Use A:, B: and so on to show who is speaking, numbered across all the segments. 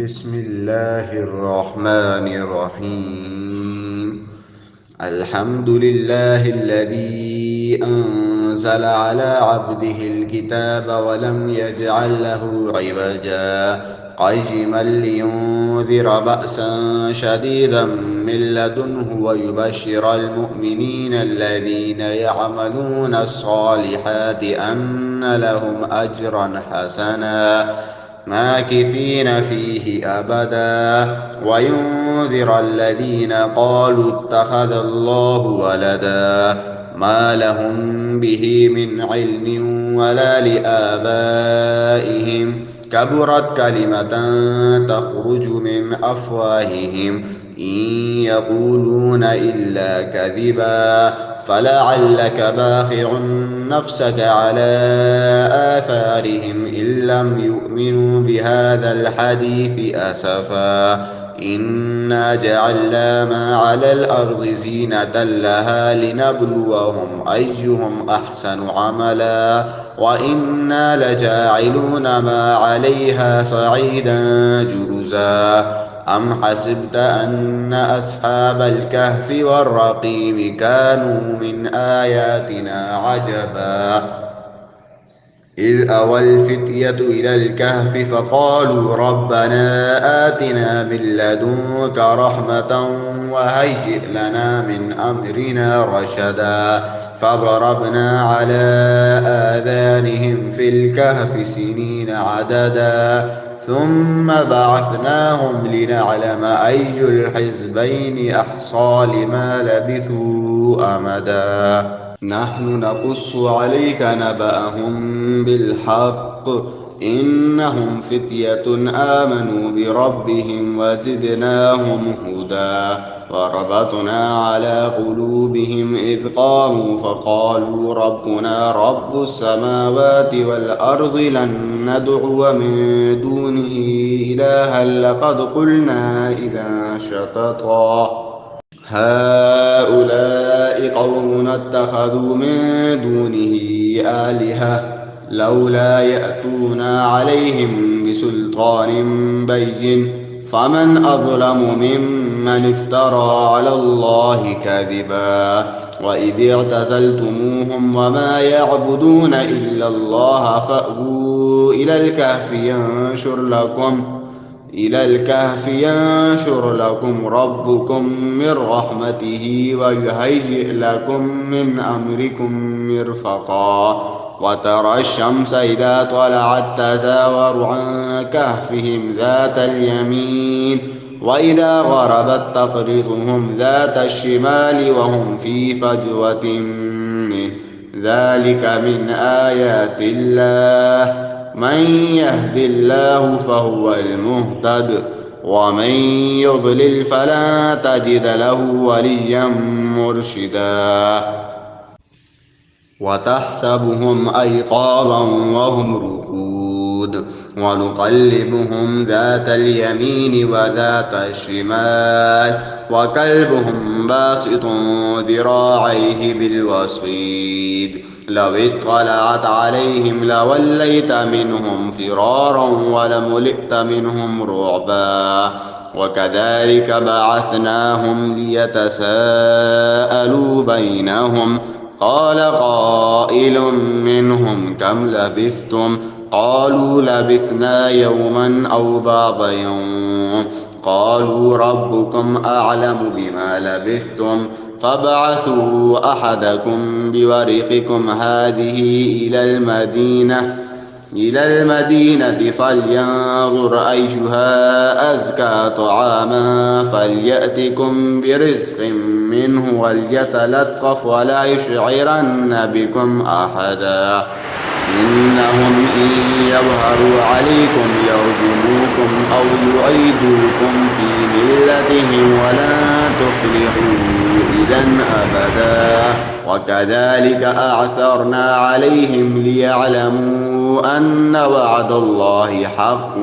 A: بسم الله الرحمن الرحيم. الحمد لله الذي أنزل على عبده الكتاب ولم يجعل له عوجا قيما لينذر بأسا شديدا من لدنه ويبشر المؤمنين الذين يعملون الصالحات أن لهم أجرا حسنا ماكثين فيه أبدا وينذر الذين قالوا اتخذ الله ولدا ما لهم به من علم ولا لآبائهم كبرت كلمة تخرج من أفواههم إن يقولون إلا كذبا فلعلك باخع نفسك على آثارهم إن لم يؤمنوا بهذا الحديث أسفا إنا جعلنا ما على الأرض زينة لها لنبلوهم أيهم أحسن عملا وإنا لجاعلون ما عليها صعيدا جرزا أم حسبت أن أصحاب الكهف والرقيم كانوا من آياتنا عجبا إذ أوى الفتية إلى الكهف فقالوا ربنا آتنا من لدنك رحمة وهيئ لنا من أمرنا رشدا فضربنا على آذانهم في الكهف سنين عددا ثم بعثناهم لنعلم أي الحزبين أحصى لما لبثوا أمدا نحن نقص عليك نبأهم بالحق إنهم فتية آمنوا بربهم وزدناهم هدى وربطنا على قلوبهم إذ قاموا فقالوا ربنا رب السماوات والأرض لن ندعو من دونه إلها لقد قلنا إذا شططا هؤلاء قوم اتخذوا من دونه آلهة لولا يأتونا عليهم بسلطان بين فمن أظلم ممن افترى على الله كذبا وإذ اعتزلتموهم وما يعبدون إلا الله فأووا إلى الكهف ينشر لكم ربكم من رحمته ويهيئ لكم من أمركم مرفقا وترى الشمس إذا طلعت تزاور عن كهفهم ذات اليمين وإذا غربت تقرضهم ذات الشمال وهم في فجوة منه ذلك من آيات الله من يهد الله فهو المهتد ومن يضلل فلا تجد له وليا مرشدا وتحسبهم أيقاظا وهم رقود ونقلبهم ذات اليمين وذات الشمال وكلبهم باسط ذراعيه بالوصيد لو اطلعت عليهم لوليت منهم فرارا ولملئت منهم رعبا وكذلك بعثناهم ليتساءلوا بينهم قال قائل منهم كم لبثتم قالوا لبثنا يوما أو بعض يوم قالوا ربكم أعلم بما لبثتم فابعثوا أحدكم بورقكم هذه إلى المدينة فلينظر أيها أزكى طعاما فليأتكم برزق منه وليتلطف ولا يشعرن بكم أحدا إنهم إن يظهروا عليكم يرجموكم أو يعيدوكم في ملتهم ولا تفلحوا إذا أبدا وكذلك أعثرنا عليهم ليعلموا أن وعد الله حق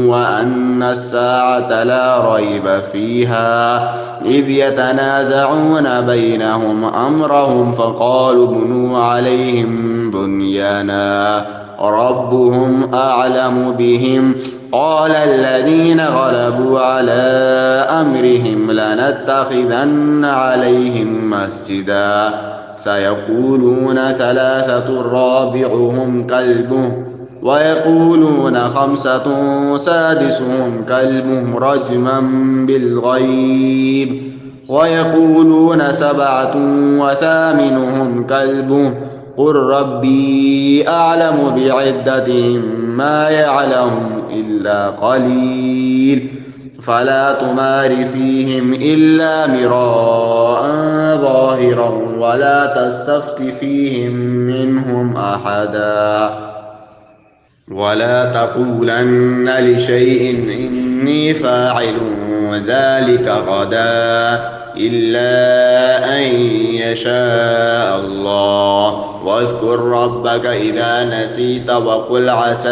A: وأن الساعة لا ريب فيها إذ يتنازعون بينهم أمرهم فقالوا ابنوا عليهم بنيانا ربهم أعلم بهم قال الذين غلبوا على أمرهم لنتخذن عليهم مسجدا سيقولون ثلاثة رابعهم كلبهم ويقولون خمسة سادسهم كلبهم رجما بالغيب ويقولون سبعة وثامنهم كلبهم قل ربي أعلم بعدتهم ما يعلم إلا قليل فلا تمار فيهم إلا مراء ظاهرا ولا تستفت فيهم منهم أحدا ولا تقولن لشيء إني فاعل ذلك غدا إلا أن يشاء الله واذكر ربك إذا نسيت وقل عسى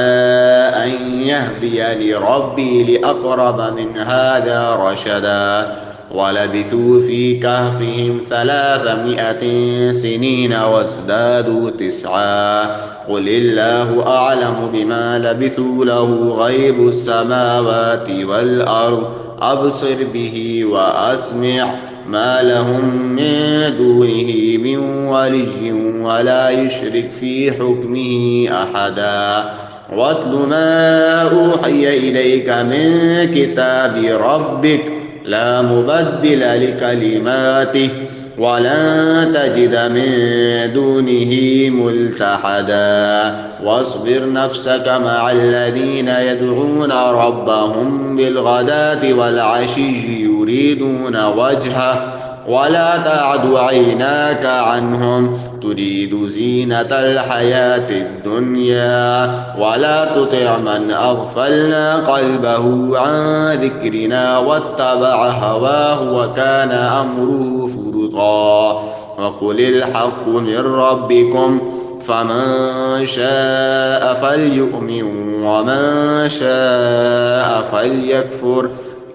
A: أن يهديني ربي لأقرب من هذا رشدا ولبثوا في كهفهم 300 سنين وازدادوا 9 قل الله أعلم بما لبثوا له غيب السماوات والأرض أبصر به وأسمع ما لهم من دونه من ولي ولا يشرك في حكمه أحدا واتل ما أوحي إليك من كتاب ربك لا مبدل لكلماته ولن تجد من دونه ملتحدا واصبر نفسك مع الذين يدعون ربهم بالغداة والعشي يريدون وجهه ولا تعد عيناك عنهم تريد زينة الحياة الدنيا ولا تطع من أغفلنا قلبه عن ذكرنا واتبع هواه وكان أمره فرطا وقل الحق من ربكم فمن شاء فليؤمن ومن شاء فليكفر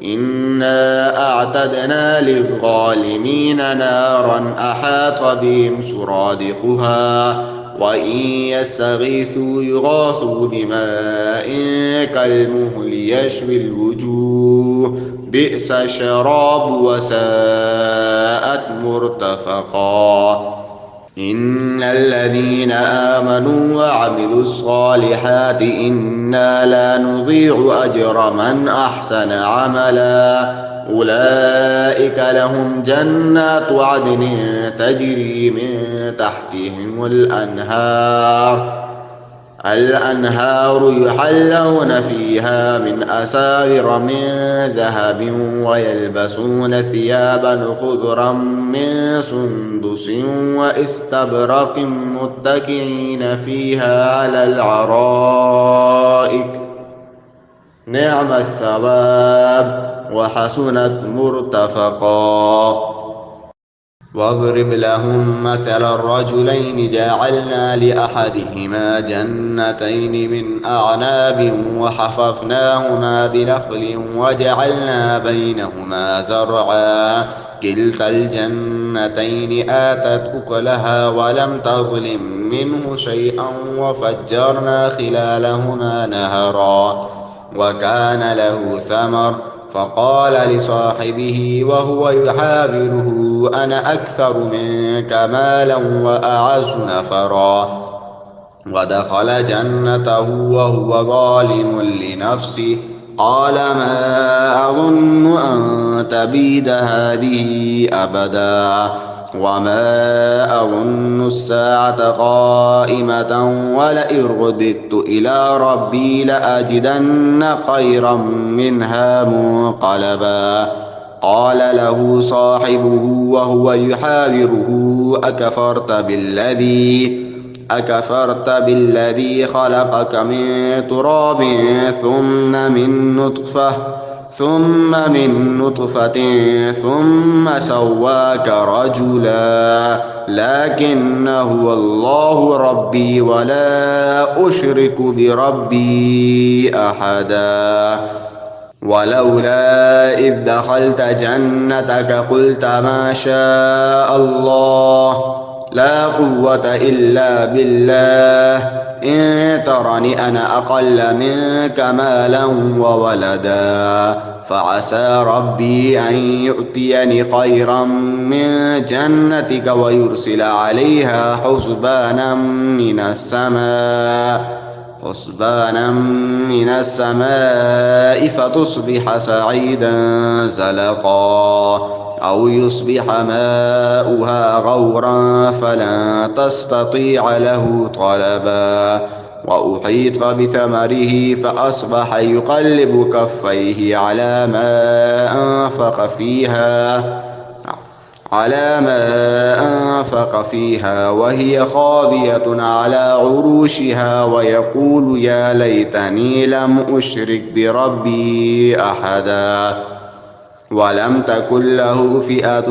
A: إنا أعتدنا للظالمين نارا أحاط بهم سرادقها وإن يستغيثوا يغاثوا بماء كالمهل يشوي الوجوه بئس الشراب وساءت مرتفقا إن الذين آمنوا وعملوا الصالحات إنا لا نضيع أجر من أحسن عملا أولئك لهم جنات عدن تجري من تحتهم الأنهار يحلون فيها من أساور من ذهب ويلبسون ثيابا خضرا من سندس واستبرق متكئين فيها على الأرائك نعم الثواب وحسنت مرتفقا واضرب لهم مثل الرجلين جعلنا لأحدهما جنتين من أعناب وحففناهما بنخل وجعلنا بينهما زرعا كلتا الجنتين آتت أكلها ولم تظلم منه شيئا وفجرنا خلالهما نهرا وكان له ثمر فقال لصاحبه وهو يحاوره أنا أكثر منك مالا وأعز نفرا ودخل جنته وهو ظالم لنفسه قال ما أظن أن تبيد هذه أبدا وما أظن الساعة قائمة ولئن رددت إلى ربي لأجدن خيرا منها منقلبا قال له صاحبه وهو يحاوره أكفرت بالذي خلقك من تراب ثم من نطفة ثم سواك رجلا لكن هو الله ربي ولا أشرك بربي أحدا ولولا إذ دخلت جنتك قلت ما شاء الله لا قوة إلا بالله إن ترني أنا أقل منك مالا وولدا فعسى ربي أن يؤتيني خيرا من جنتك ويرسل عليها حسبانا من السماء فتصبح صعيدا زلقا أو يصبح ماؤها غورا فلن تستطيع له طلبا وأحيط بثمره فأصبح يقلب كفيه على ما أنفق فيها وهي خاوية على عروشها ويقول يا ليتني لم أشرك بربي أحدا ولم تكن له فئة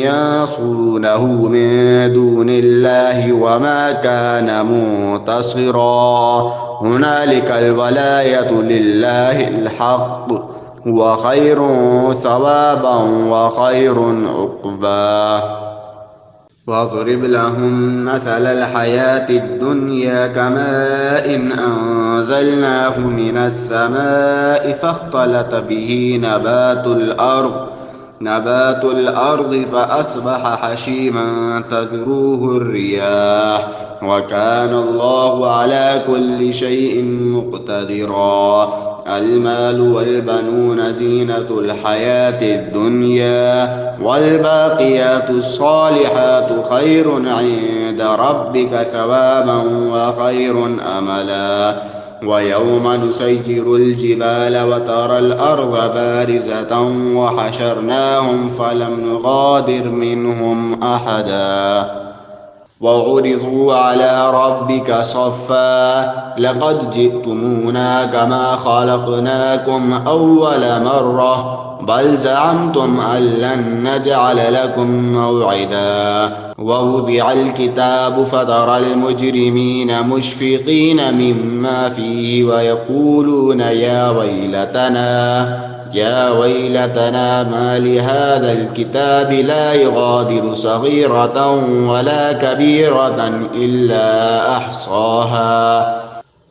A: ينصرونه من دون الله وما كان منتصرا هنالك الولاية لله الحق هو خير ثوابا وخير عقبا واضرب لهم مثل الحياة الدنيا كماء أنزلناه من السماء فاختلط به نبات الأرض فأصبح حشيما تذروه الرياح وكان الله على كل شيء مقتدرا المال والبنون زينة الحياة الدنيا والباقيات الصالحات خير عند ربك ثوابا وخير أملا ويوم نسير الجبال وترى الأرض بارزة وحشرناهم فلم نغادر منهم أحدا وعرضوا على ربك صفا لقد جئتمونا كما خلقناكم أول مرة بل زعمتم أن لن نجعل لكم موعدا ووضع الكتاب فترى المجرمين مشفقين مما فيه ويقولون يا ويلتنا ما لهذا الكتاب لا يغادر صغيرة ولا كبيرة إلا أحصاها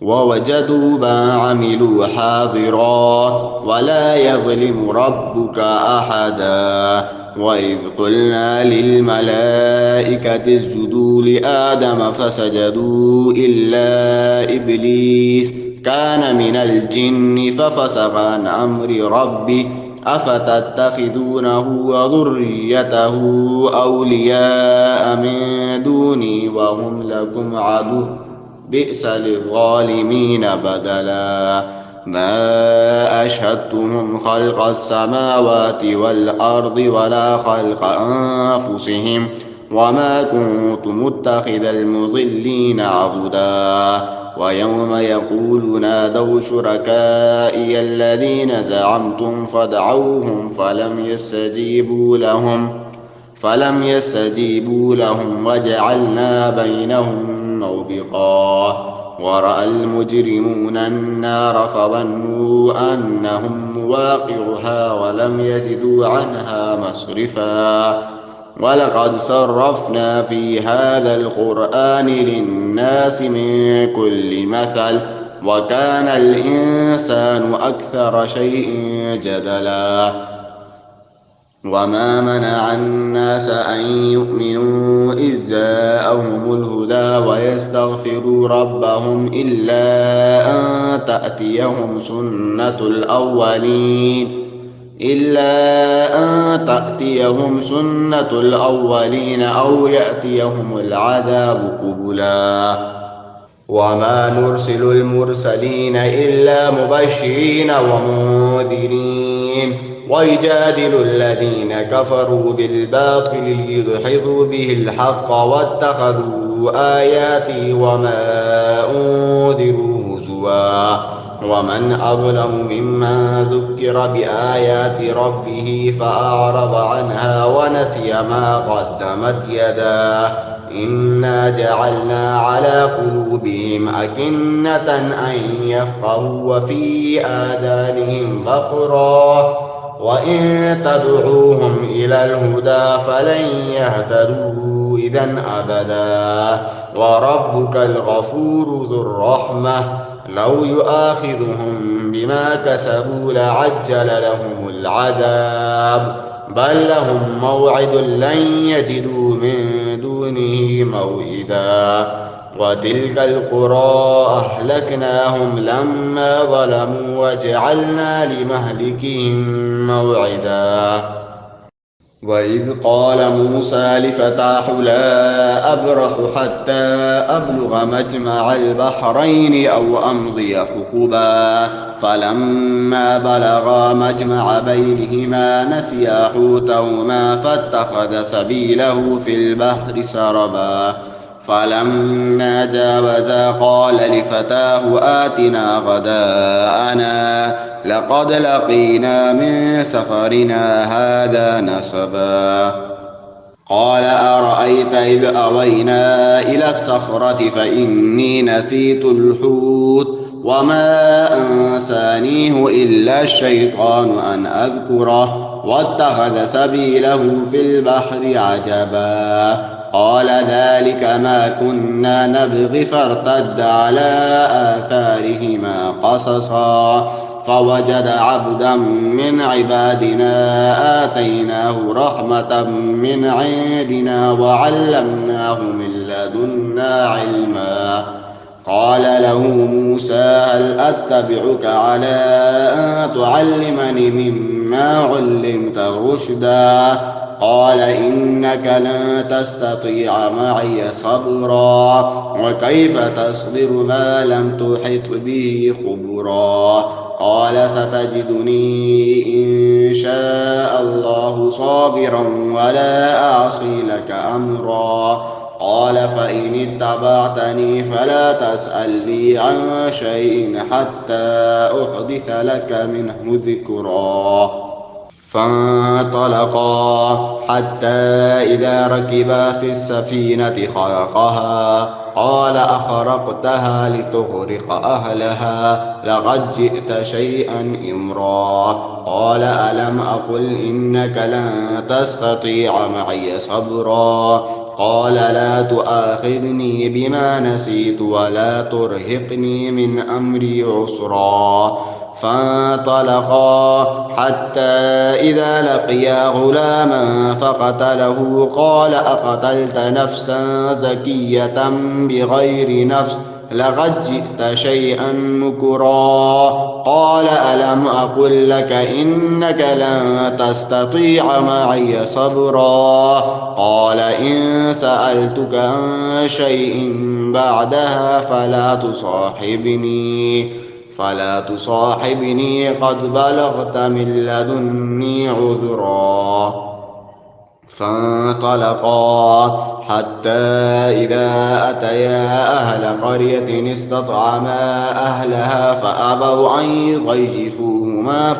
A: ووجدوا ما عملوا حاضرا ولا يظلم ربك أحدا وإذ قلنا للملائكة اسجدوا لآدم فسجدوا إلا إبليس كان من الجن ففسق عن أمر ربه أفتتخذونه وذريته أولياء من دوني وهم لكم عدو بئس للظالمين بدلا ما أشهدتهم خلق السماوات والأرض ولا خلق أنفسهم وما كنت متخذ المضلين عضدا ويوم يقول نادوا شركائي الذين زعمتم فدعوهم فلم يستجيبوا لهم وجعلنا بينهم موبقا ورأى المجرمون النار فظنوا أنهم مواقعها ولم يجدوا عنها مصرفا ولقد صرفنا في هذا القرآن للناس من كل مثل وكان الإنسان أكثر شيء جدلا وما منع الناس أن يؤمنوا إذ جاءهم الهدى ويستغفروا ربهم إلا أن تأتيهم سنة الأولين أو يأتيهم العذاب قبلا وما نرسل المرسلين إلا مبشرين ومنذرين ويجادل الذين كفروا بالباطل ليدحضوا به الحق واتخذوا آياتي وما أنذروا هزوا ومن أظلم ممن ذكر بآيات ربه فأعرض عنها ونسي ما قدمت يداه إنا جعلنا على قلوبهم أكنة أن يفقهوا وفي آذانهم وقرا وإن تدعوهم إلى الهدى فلن يهتدوا إذا أبدا. وربك الغفور ذو الرحمة لو يؤاخذهم بما كسبوا لعجل لهم العذاب بل لهم موعد لن يجدوا من دونه موئدا. وتلك القرى أهلكناهم لما ظلموا وجعلنا لمهلكهم موعدا. وإذ قال موسى لفتاه لا أبرح حتى أبلغ مجمع البحرين أو أمضي حقبا فلما بلغا مجمع بينهما نسيا حوتهما فاتخذ سبيله في البحر سربا فلما جاوزا قال لفتاه آتنا غداءنا لقد لقينا من سفرنا هذا نصبا. قال أرأيت إذ أوينا إلى الصخرة فإني نسيت الحوت وما أنسانيه إلا الشيطان أن أذكره واتخذ سبيله في البحر عجبا. قال ذلك ما كنا نبغي فارتد على آثارهما قصصا فوجد عبدا من عبادنا آتيناه رحمة من عندنا وعلمناه من لدنا علما. قال له موسى هل أتبعك على أن تعلمني مما علمت رشدا قال إنك لن تستطيع معي صبرا وكيف تصبر ما لم تحط به خبرا. قال ستجدني إن شاء الله صابرا ولا أعصي لك أمرا. قال فإن اتبعتني فلا تسألني عن شيء حتى أحدث لك منه ذكرا. فانطلقا حتى إذا ركبا في السفينة خرقها قال أخرقتها لتغرق أهلها لقد جئت شيئا إمرا. قال ألم أقل إنك لن تستطيع معي صبرا. قال لا تؤاخذني بما نسيت ولا ترهقني من أمري عسرا. فانطلقا حتى إذا لقيا غلاما فقتله قال أقتلت نفسا زكية بغير نفس لقد جئت شيئا نكرا. قال ألم أقل لك إنك لن تستطيع معي صبرا. قال إن سألتك عن شيء بعدها فلا تصاحبني قد بلغت من لدني عذرا. فانطلقا حتى إذا أتيا أهل قرية استطعما أهلها فأبوا أن يضيفوهما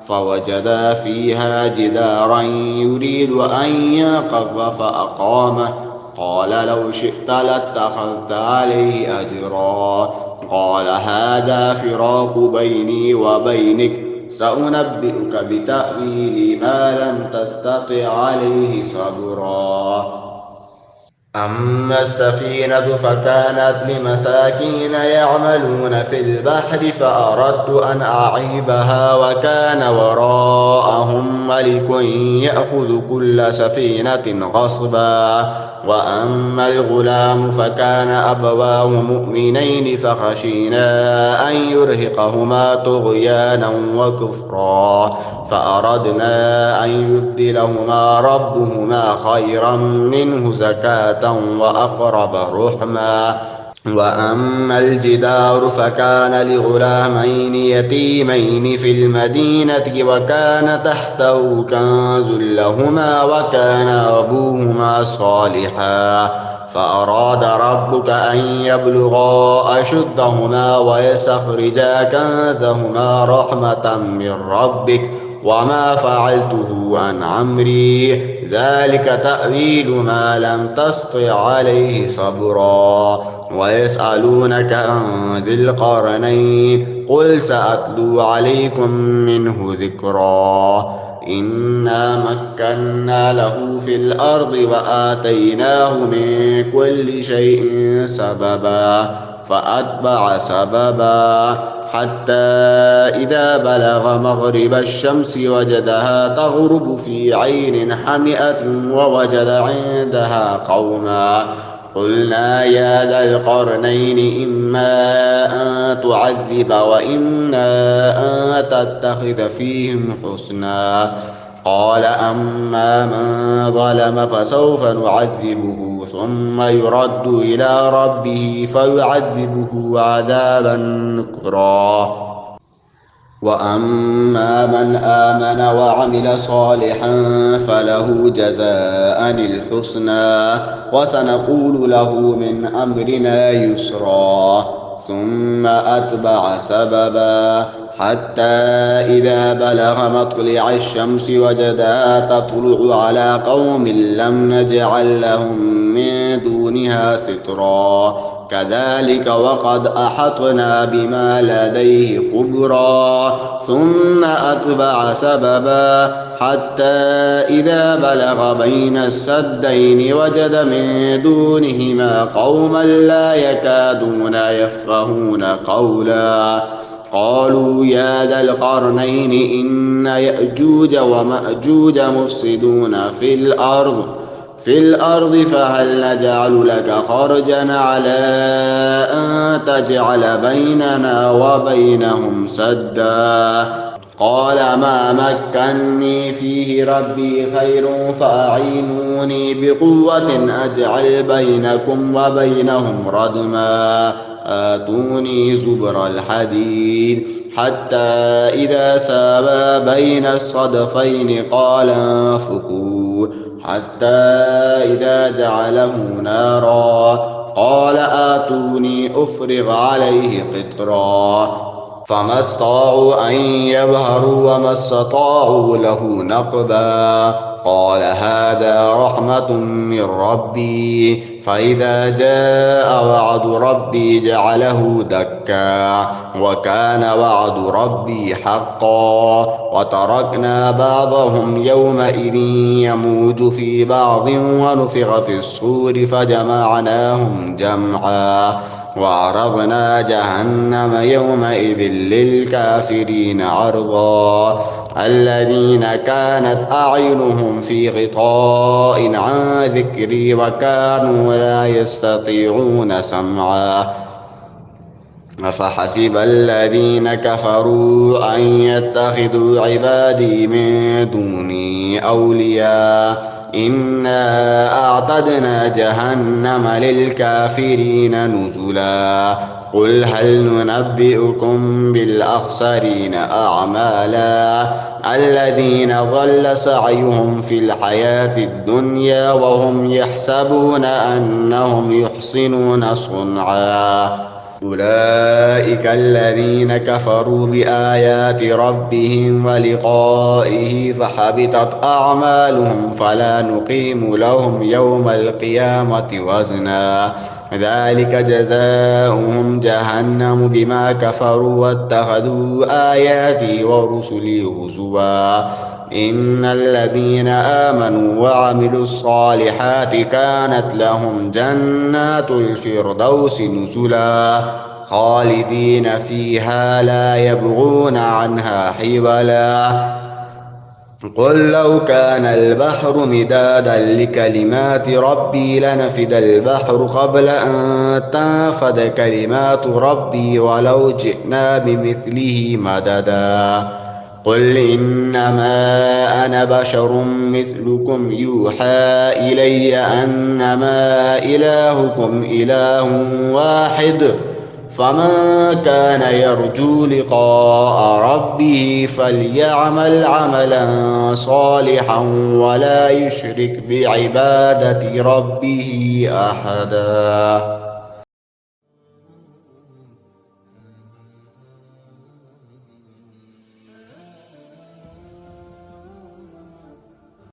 A: فوجدا فيها جدارا يريد أن ينقض فأقامه. قال لو شئت لاتخذت عليه أجرا. قال هذا فراق بيني وبينك سأنبئك بتأويل ما لم تستطع عليه صبرا. أما السفينة فكانت لمساكين يعملون في البحر فأردت أن أعيبها وكان وراءهم ملك يأخذ كل سفينة غصبا. وأما الغلام فكان أبواه مؤمنين فخشينا أن يرهقهما طغيانا وكفرا فأردنا أن يبدلهما ربهما خيرا منه زكاة وأقرب رحما. وأما الجدار فكان لغلامين يتيمين في المدينة وكان تحته كنز لهما وكان أبوهما صالحا فأراد ربك أن يبلغا أشدهما ويستخرجا كنزهما رحمة من ربك وما فعلته عن أمري ذلك تأويل ما لم تسطع عليه صبرا. ويسألونك عن ذي القرنين قل سأتلو عليكم منه ذكرا. إنا مكنا له في الأرض وآتيناه من كل شيء سببا فأتبع سببا حتى إذا بلغ مغرب الشمس وجدها تغرب في عين حمئة ووجد عندها قوما قلنا يا ذا القرنين إما أن تعذب وإما أن تتخذ فيهم حسنا قال أما من ظلم فسوف نعذبه ثم يرد إلى ربه فيعذبه عذابا نكرا وأما من آمن وعمل صالحا فله جزاء الحسنى وسنقول له من أمرنا يسرا ثم أتبع سببا حتى إذا بلغ مطلع الشمس وجدها تطلع على قوم لم نجعل لهم من دونها سترا كذلك وقد أحطنا بما لديه خبرا ثم أتبع سببا حتى إذا بلغ بين السدين وجد من دونهما قوما لا يكادون يفقهون قولا قالوا يا ذا القرنين إن يأجوج ومأجوج مفسدون في الأرض فهل نجعل لك خرجا على أن تجعل بيننا وبينهم سدا قال ما مكني فيه ربي خير فأعينوني بقوة أجعل بينكم وبينهم ردما آتوني زبر الحديد حتى إذا ساوى بين الصدفين قال انفخوا حتى إذا جعله نارا قال آتوني أفرغ عليه قطرا فما استطاعوا أن يظهروا وما استطاعوا له نقبا قال هذا رحمة من ربي فإذا جاء وعد ربي جعله دكا وكان وعد ربي حقا وتركنا بعضهم يومئذ يموج في بعض ونفخ في الصور فجمعناهم جمعا وعرضنا جهنم يومئذ للكافرين عرضا الذين كانت أعينهم في غطاء عن ذكري وكانوا لا يستطيعون سمعا أفحسب الذين كفروا أن يتخذوا عبادي من دوني أولياء إنا أعتدنا جهنم للكافرين نزلا قل هل ننبئكم بالأخسرين أعمالا الذين ضل سعيهم في الحياة الدنيا وهم يحسبون أنهم يحسنون صنعا أولئك الذين كفروا بآيات ربهم ولقائه فحبطت أعمالهم فلا نقيم لهم يوم القيامة وزنا ذلك جزاؤهم جهنم بما كفروا واتخذوا آياتي ورسلي هزوا إن الذين آمنوا وعملوا الصالحات كانت لهم جنات الفردوس نزلا خالدين فيها لا يبغون عنها حولا قل لو كان البحر مدادا لكلمات ربي لنفد البحر قبل أن تنفد كلمات ربي ولو جئنا بمثله مددا قل إنما أنا بشر مثلكم يوحى إلي أنما إلهكم إله واحد فمن كان يرجو لقاء ربه فليعمل عملا صالحا ولا يشرك بعبادة ربه أحدا.